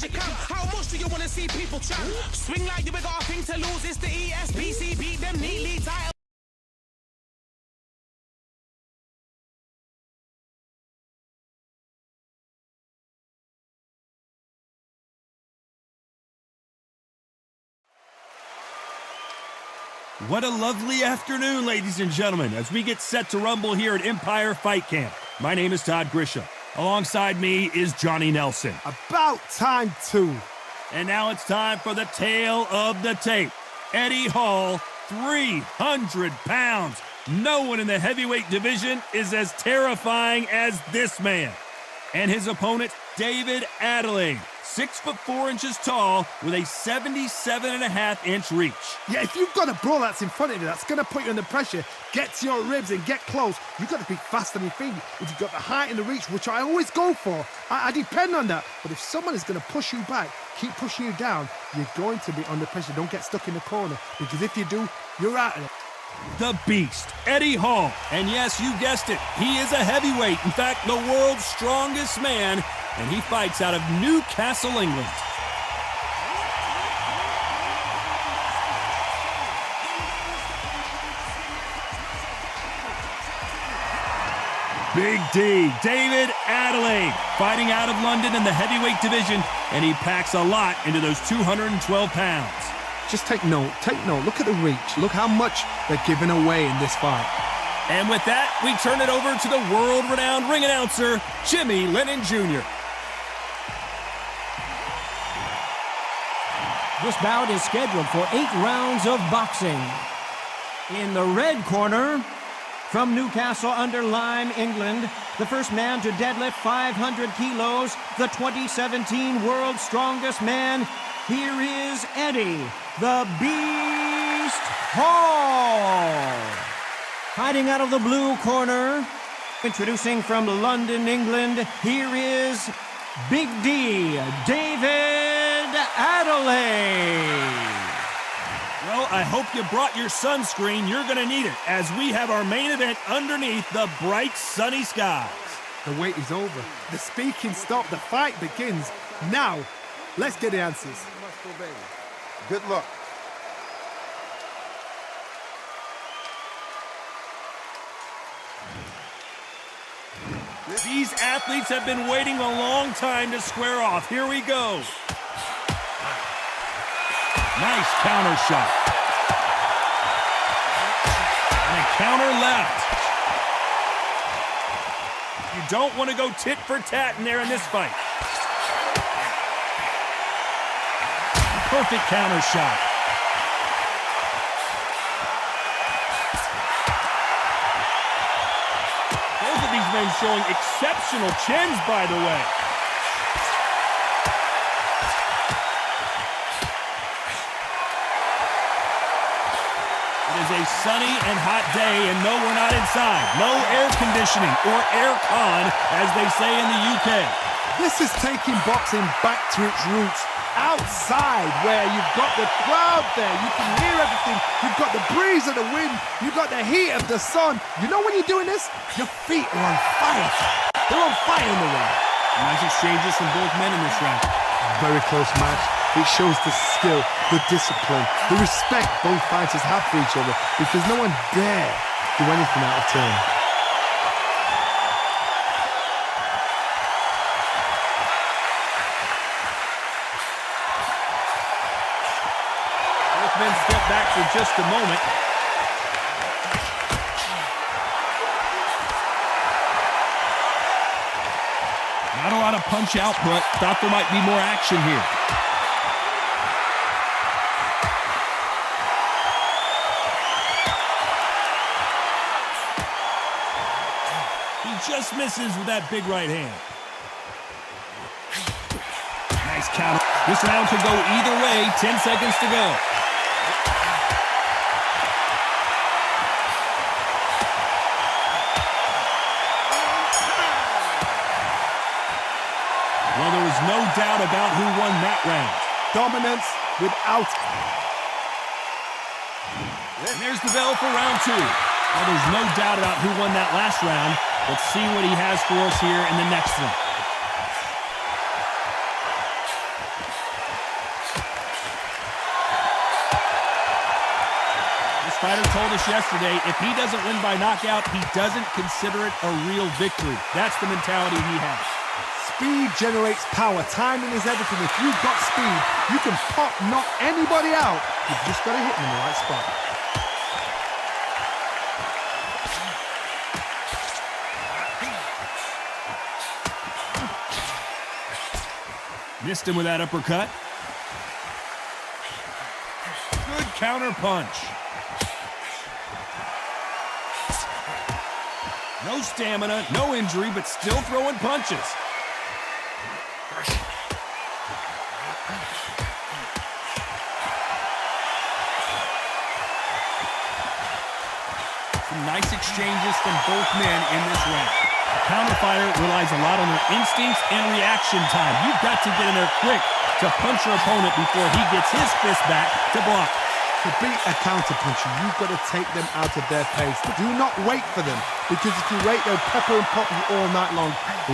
change your count. How much do you want to see people trap? Swing like you got a thing to lose. It's the ESBC, beat them neatly. Title. What a lovely afternoon, ladies and gentlemen, as we get set to rumble here at Empire Fight Camp. My name is Todd Grisham. Alongside me is Johnny Nelson. About time, too. And now it's time for the tale of the tape. Eddie Hall, 300 pounds. No one in the heavyweight division is as terrifying as this man. And his opponent, David Adeleye, 6'4" tall with a 77.5-inch reach. Yeah, if you've got a bro that's in front of you, that's going to put you under pressure, get to your ribs and get close, you've got to be fast on your feet. If you've got the height and the reach, which I always go for, I depend on that. But if someone is going to push you back, keep pushing you down, you're going to be under pressure. Don't get stuck in the corner, because if you do, you're out of it. The Beast, Eddie Hall. And yes, you guessed it, he is a heavyweight. In fact, the world's strongest man, and he fights out of Newcastle, England. Big D, David Adeleye, fighting out of London in the heavyweight division, and he packs a lot into those 212 pounds. Just take note, look at the reach, look how much they're giving away in this fight. And with that, we turn it over to the world-renowned ring announcer, Jimmy Lennon Jr. This bout is scheduled for 8 rounds of boxing. In the red corner, from Newcastle under Lyme, England, the first man to deadlift 500 kilos, the 2017 World's Strongest Man, here is Eddie, the Beast Hall. Fighting out of the blue corner, introducing from London, England, here is Big D, David Adeleye. Well, I hope you brought your sunscreen. You're going to need it, as we have our main event underneath the bright, sunny skies. The wait is over. The speaking stopped. The fight begins. Now, let's get the answers. Good luck. These athletes have been waiting a long time to square off. Here we go. Nice counter shot. And a counter left. You don't want to go tit for tat in there in this fight. Perfect counter shot. Both of these men showing exceptional chins, by the way. It is a sunny and hot day, and no, we're not inside. No air conditioning, or air con, as they say in the UK. This is taking boxing back to its roots. Outside, where you've got the crowd there, you can hear everything, you've got the breeze of the wind, you've got the heat of the sun. You know when you're doing this, your feet are on fire. They're on fire in the ring. Nice exchanges from both men in this round. Very close match. It shows the skill, the discipline, the respect both fighters have for each other, because no one dare do anything out of turn. Men step back for just a moment. Not a lot of punch output. Thought there might be more action here. He just misses with that big right hand. Nice counter. This round could go either way. 10 seconds to go. Well, there was no doubt about who won that round. Dominance without... And there's the bell for round 2. Well, there's no doubt about who won that last round. Let's see what he has for us here in the next one. This fighter told us yesterday, if he doesn't win by knockout, he doesn't consider it a real victory. That's the mentality he has. Speed generates power. Timing is everything. If you've got speed, you can knock anybody out. You've just got to hit them in the right spot. Missed him with that uppercut. Good counter punch. No stamina, no injury, but still throwing punches. Some nice exchanges from both men in this round. A counter fighter relies a lot on their instincts and reaction time. You've got to get in there quick to punch your opponent before he gets his fist back to block. To beat a counter puncher, you've got to take them out of their pace. Do not wait for them, because if you wait, they'll pepper and pop you all night long.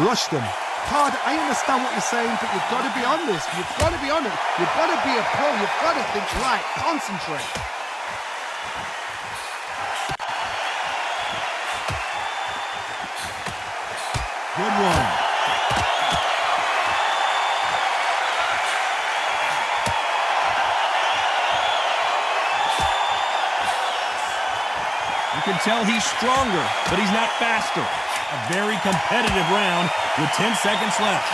Rush them. Card, I understand what you're saying, but you've got to be on this. You've got to be on it. You've got to be a pro. You've got to think right. Concentrate. Good one. You can tell he's stronger, but he's not faster. A very competitive round with 10 seconds left.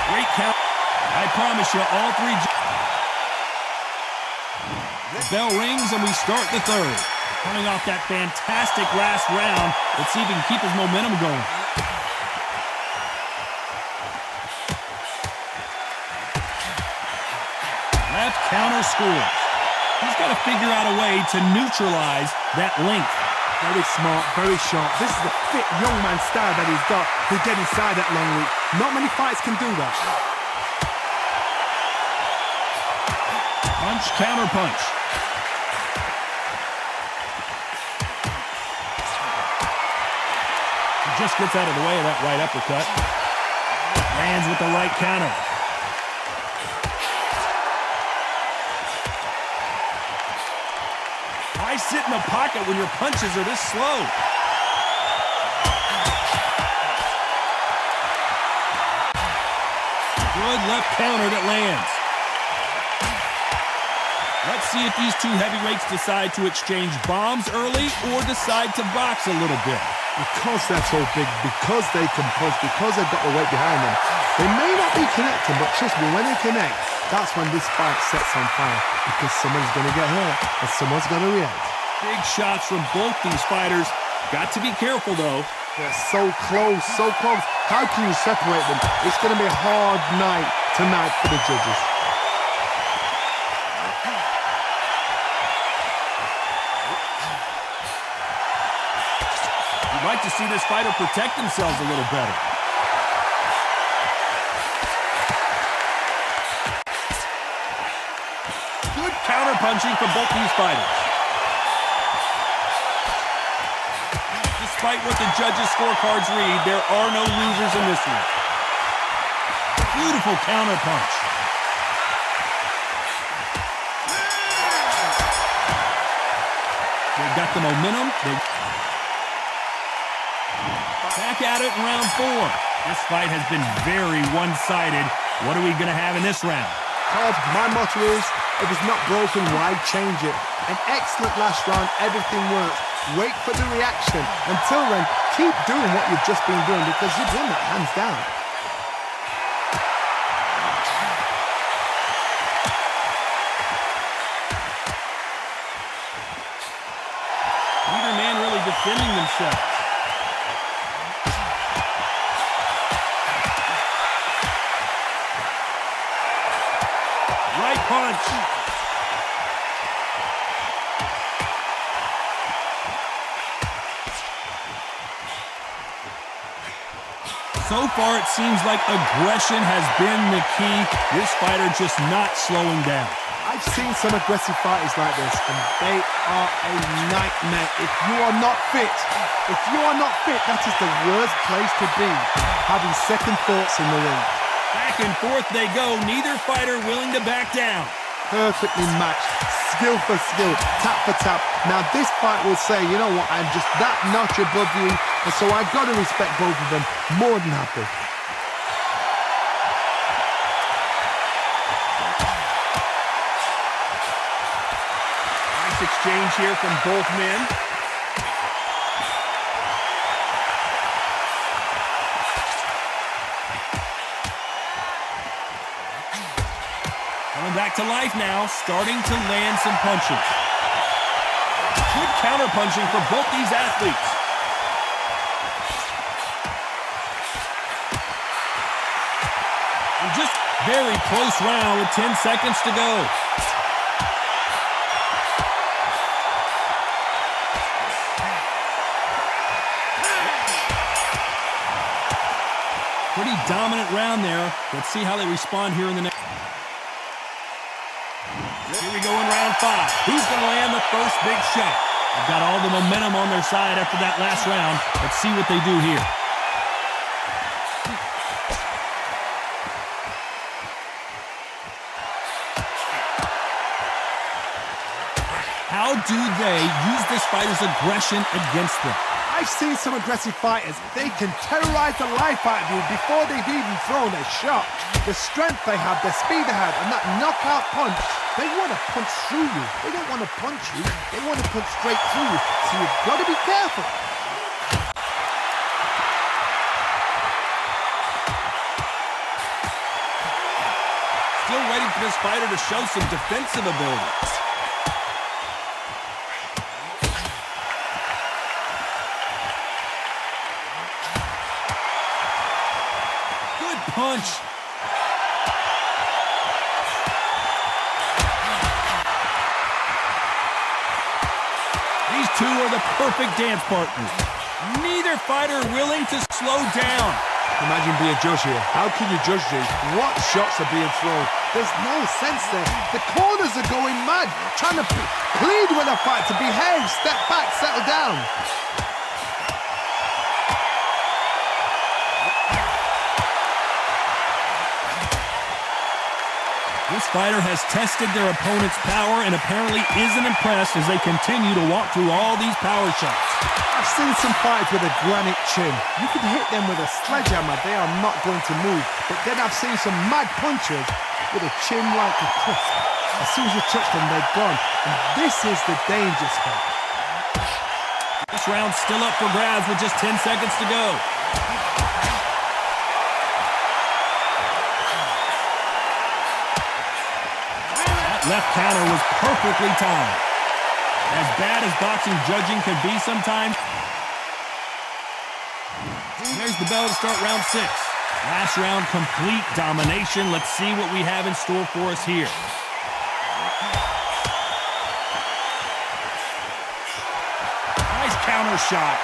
Great count. I promise you, all three. The bell rings and we start the third. Coming off that fantastic last round, let's see if he can keep his momentum going. Left counter scores. He's got to figure out a way to neutralize that length. Very smart, very sharp. This is the fit young man style that he's got to get inside that long reach. Not many fights can do that. Punch, counter punch. He just gets out of the way of that right uppercut. Lands with the right counter. Why sit in the pocket when your punches are this slow? Good left counter that lands. Let's see if these two heavyweights decide to exchange bombs early or decide to box a little bit. Because they're so big, because they can punch, because they've got the weight behind them, they may not be connecting, but trust me, when they connect, that's when this fight sets on fire, because someone's going to get hurt and someone's going to react. Big shots from both these fighters. Got to be careful, though. They're so close, so close. How can you separate them? It's going to be a hard night tonight for the judges. You'd like to see this fighter protect themselves a little better. Good counter-punching from both these fighters. Despite what the judges' scorecards read, there are no losers in this one. Beautiful counter-punch. They've got the momentum. Back at it in round 4. This fight has been very one-sided. What are we going to have in this round? My motto is, if it's not broken, why change it? An excellent last round, everything works. Wait for the reaction. Until then, keep doing what you've just been doing, because you've won that hands down. Neither man really defending themselves. Right punch. So far, it seems like aggression has been the key. This fighter just not slowing down. I I've seen some aggressive fighters like this, and they are a nightmare. If you are not fit, that is the worst place to be, having second thoughts in the ring. Back and forth they go, neither fighter willing to back down. Perfectly matched, skill for skill, tap for tap. Now this fight will say, you know what, I'm just that notch above you, and so I've got to respect both of them more than happy. Nice exchange here from both men. Coming back to life now, starting to land some punches. Good counter-punching for both these athletes. And just very close round with 10 seconds to go. Pretty dominant round there. Let's see how they respond here in the next. Here we go in round 5. Who's going to land the first big shot? They've got all the momentum on their side after that last round. Let's see what they do here. How do they use this fighter's aggression against them? I've seen some aggressive fighters. They can terrorize the life out of you before they've even thrown a shot. The strength they have, the speed they have, and that knockout punch, they want to punch through you. They don't want to punch you. They want to punch straight through you. So you've got to be careful. Still waiting for this fighter to show some defensive ability. Punch. These two are the perfect dance partners. Neither fighter willing to slow down. Imagine being a judge here. How can you judge these? What shots are being thrown? There's no sense there. The corners are going mad, trying to plead with a fight to behave, step back, settle down. This fighter has tested their opponent's power and apparently isn't impressed as they continue to walk through all these power shots. I've seen some fighters with a granite chin. You can hit them with a sledgehammer, they are not going to move. But then I've seen some mad punchers with a chin like a crisp. As soon as you touch them, they're gone. And this is the danger spot. This round's still up for grabs with just 10 seconds to go. Left counter was perfectly timed. As bad as boxing judging can be sometimes. There's the bell to start round 6. Last round, complete domination. Let's see what we have in store for us here. Nice counter shot.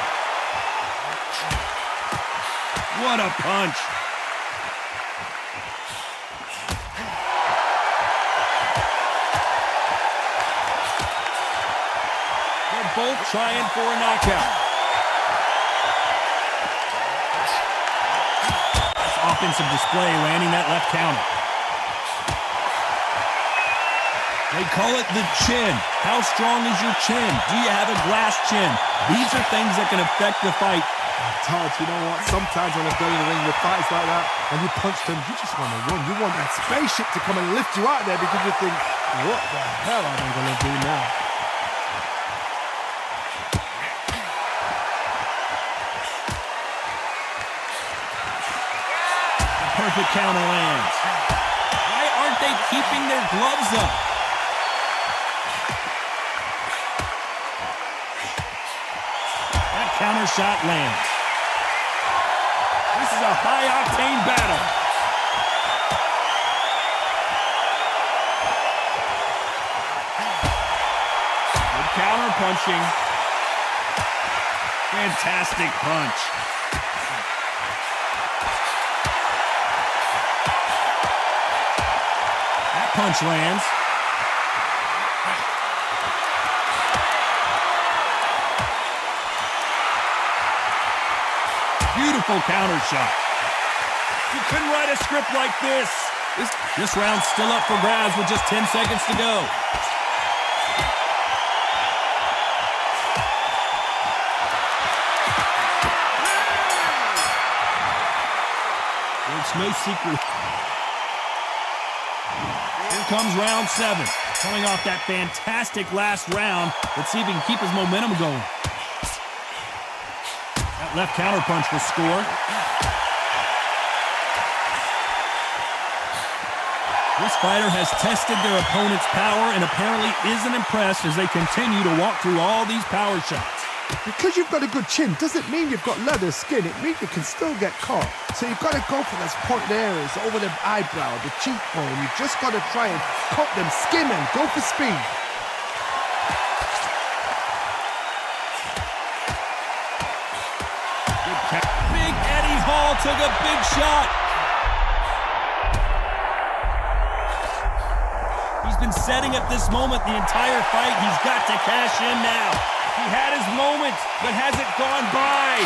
What a punch. Both trying for a knockout. Nice offensive display, landing that left counter. They call it the chin. How strong is your chin? Do you have a glass chin? These are things that can affect the fight. Todd, you know what? Sometimes when I go in the ring with fights like that, and you punch them, you just want to run. You want that spaceship to come and lift you out there because you think, what the hell am I going to do now? Perfect counter lands. Why aren't they keeping their gloves up? That counter shot lands. This is a high-octane battle. Good counter punching. Fantastic punch. Punch lands. Beautiful counter shot. You couldn't write a script like this. This round's still up for grabs with just 10 seconds to go. It's no secret. Here comes round 7. Coming off that fantastic last round. Let's see if he can keep his momentum going. That left counter punch will score. This fighter has tested their opponent's power and apparently isn't impressed as they continue to walk through all these power shots. Because you've got a good chin doesn't mean you've got leather skin. It means you can still get caught. So you've got to go for those pointed areas over the eyebrow, the cheekbone. You've just got to try and cut them, skim them, go for speed. Big Eddie Hall took a big shot. He's been setting up this moment the entire fight. He's got to cash in now. He had his moment, but has it gone by?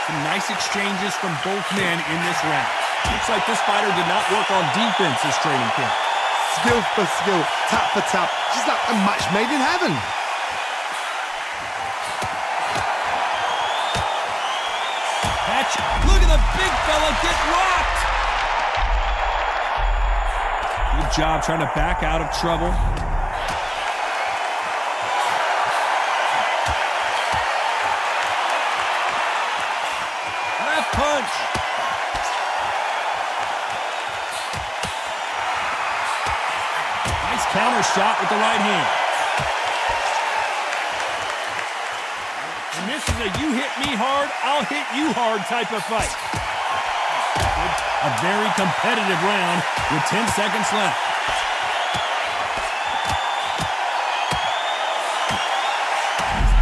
Some nice exchanges from both men in this round. Looks like this fighter did not work on defense this training camp. Skill for skill, tap for tap, just like a match made in heaven. Look at the big fella get rocked. Good job trying to back out of trouble. Left punch. Nice counter shot with the right hand. And this is a you hit me hard, I'll hit you hard type of fight. A very competitive round with 10 seconds left.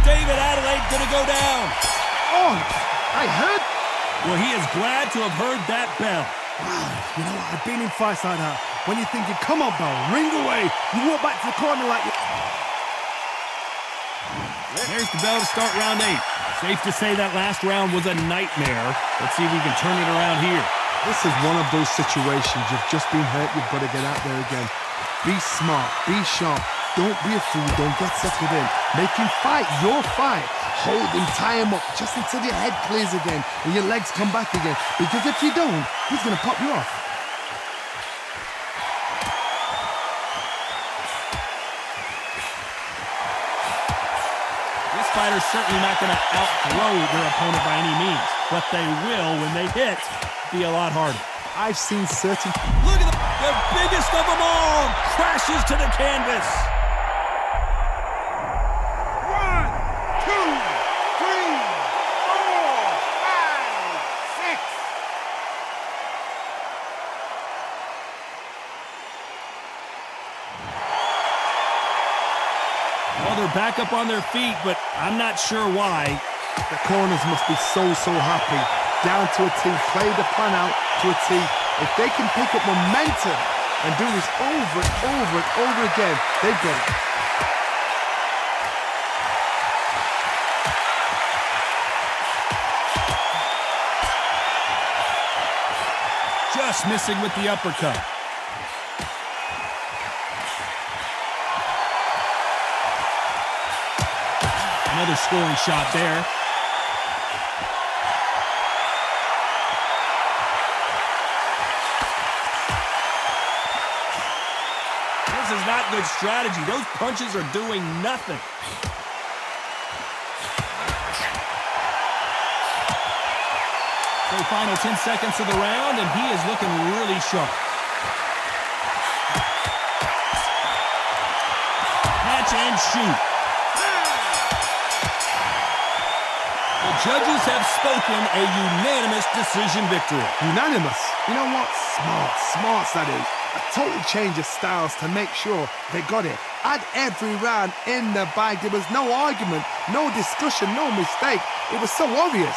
David Adeleye gonna go down. Oh, I heard. Well, he is glad to have heard that bell. Wow, you know what? I've been in fights like that. When you're thinking, come on, bell, ring away. You walk back to the corner like you... There's the bell to start round 8. Safe to say that last round was a nightmare. Let's see if we can turn it around here. This is one of those situations. You've just been hurt. You've got to get out there again. Be smart. Be sharp. Don't be a fool. Don't get suckered in. Make him fight your fight. Hold him, tie him up just until your head clears again and your legs come back again. Because if you don't, he's going to pop you off. Fighter's certainly not going to outthrow their opponent by any means, but they will, when they hit, be a lot harder. I've seen certain... Look at the biggest of them all crashes to the canvas. 1, 2, 3, 4, 5, 6. Well, they're back up on their feet, but I'm not sure why. The corners must be so happy. Down to a T, play the plan out to a T. If they can pick up momentum and do this over and over and over again, they've got it. Just missing with the uppercut. Another scoring shot there. This is not good strategy. Those punches are doing nothing. So final 10 seconds of the round, and he is looking really sharp. Catch and shoot. The judges have spoken a unanimous decision victory. Unanimous? You know what? Smarts that is. A total change of styles to make sure they got it. At every round in the bag, there was no argument, no discussion, no mistake. It was so obvious.